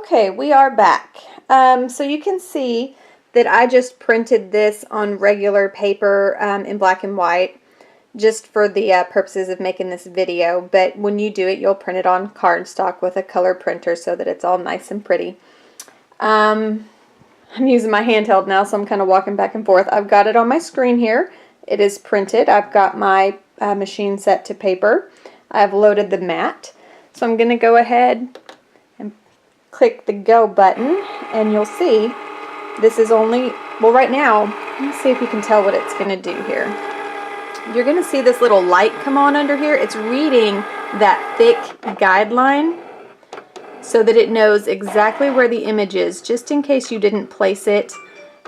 Okay, we are back. So you can see that I just printed this on regular paper in black and white just for the purposes of making this video, but when you do it you'll print it on cardstock with a color printer so that it's all nice and pretty. I'm using my handheld now, so I'm kind of walking back and forth. I've got it on my screen here. It is printed. I've got my machine set to paper. I've loaded the mat. So I'm going to go ahead and click the go button, and you'll see this is only, well, right now, let's see if you can tell what it's going to do here. You're going to see this little light come on under here. It's reading that thick guideline so that it knows exactly where the image is, just in case you didn't place it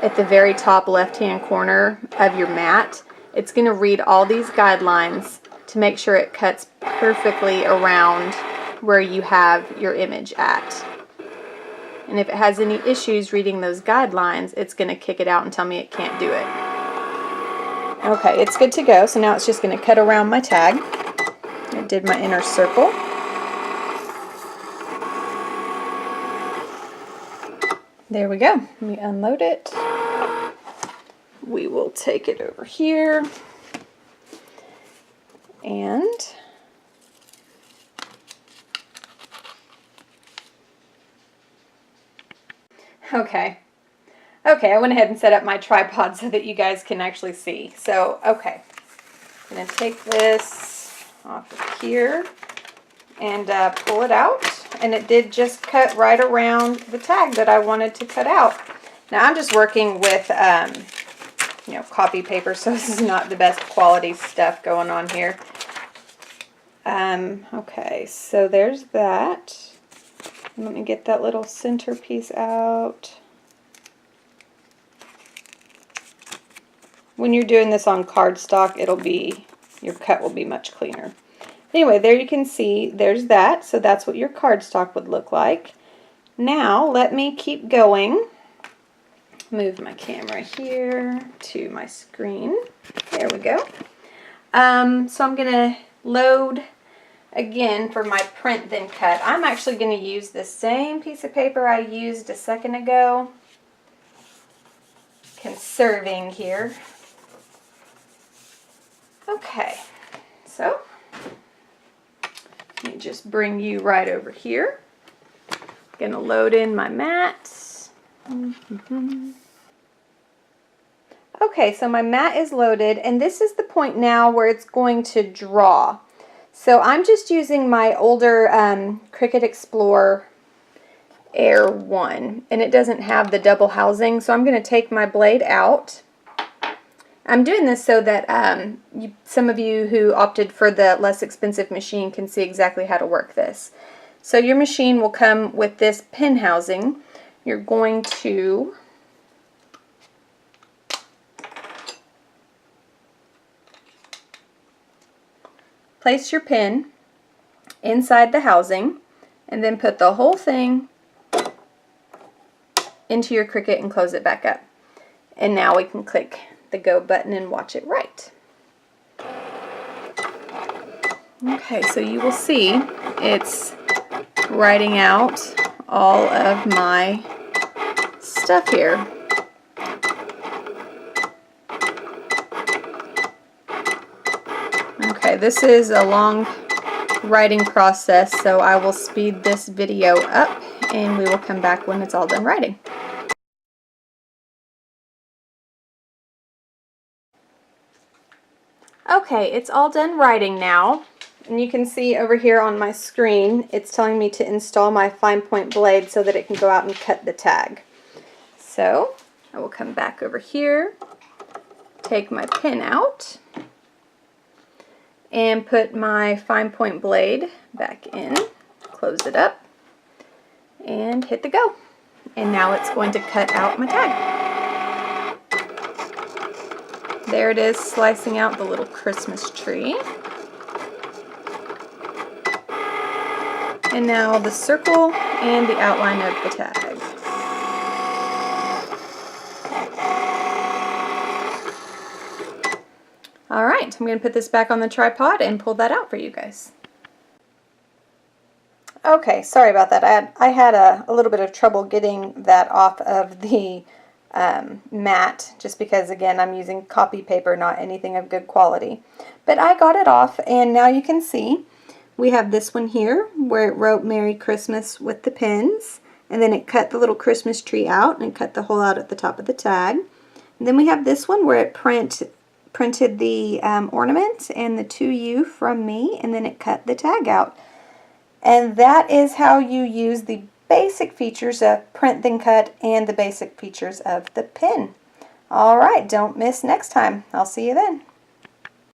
at the very top left-hand corner of your mat. It's going to read all these guidelines to make sure it cuts perfectly around where you have your image at. And if it has any issues reading those guidelines, it's going to kick it out and tell me it can't do it. Okay, it's good to go. So now it's just going to cut around my tag. I did my inner circle. There we go. Let me unload it. We will take it over here. And okay, I went ahead and set up my tripod so that you guys can actually see. So, okay, I'm going to take this off of here and pull it out. And it did just cut right around the tag that I wanted to cut out. Now, I'm just working with, copy paper, so this is not the best quality stuff going on here. Okay, so there's that. Let me get that little center piece out. When you're doing this on cardstock, your cut will be much cleaner. Anyway, there you can see there's that. So that's what your cardstock would look like. Now, let me keep going. Move my camera here to my screen. There we go. So I'm going to load again for my print then cut. I'm actually going to use the same piece of paper I used a second ago. Conserving here. Okay, so let me just bring you right over here. Going to load in my mat. Okay, so my mat is loaded, and this is the point now where it's going to draw. So I'm just using my older Cricut Explorer Air 1, and it doesn't have the double housing, so I'm going to take my blade out. I'm doing this so that some of you who opted for the less expensive machine can see exactly how to work this. So your machine will come with this pin housing. You're going to place your pin inside the housing and then put the whole thing into your Cricut and close it back up. And now we can click the go button and watch it write. Okay, so you will see it's writing out all of my stuff here. Okay, this is a long writing process, so I will speed this video up and we will come back when it's all done writing. Okay, it's all done writing now, and you can see over here on my screen it's telling me to install my fine point blade so that it can go out and cut the tag. So I will come back over here, take my pin out, and put my fine point blade back in, close it up, and hit the go. And now it's going to cut out my tag. There it is, slicing out the little Christmas tree. And now the circle and the outline of the tag. Alright, I'm going to put this back on the tripod and pull that out for you guys. Okay, sorry about that. I had a little bit of trouble getting that off of the mat, just because, again, I'm using copy paper, not anything of good quality. But I got it off, and now you can see we have this one here where it wrote Merry Christmas with the pins, and then it cut the little Christmas tree out and cut the hole out at the top of the tag. And then we have this one where it printed the ornament and the to you from me, and then it cut the tag out. And that is how you use the basic features of print then cut and the basic features of the pin. Alright, don't miss next time. I'll see you then.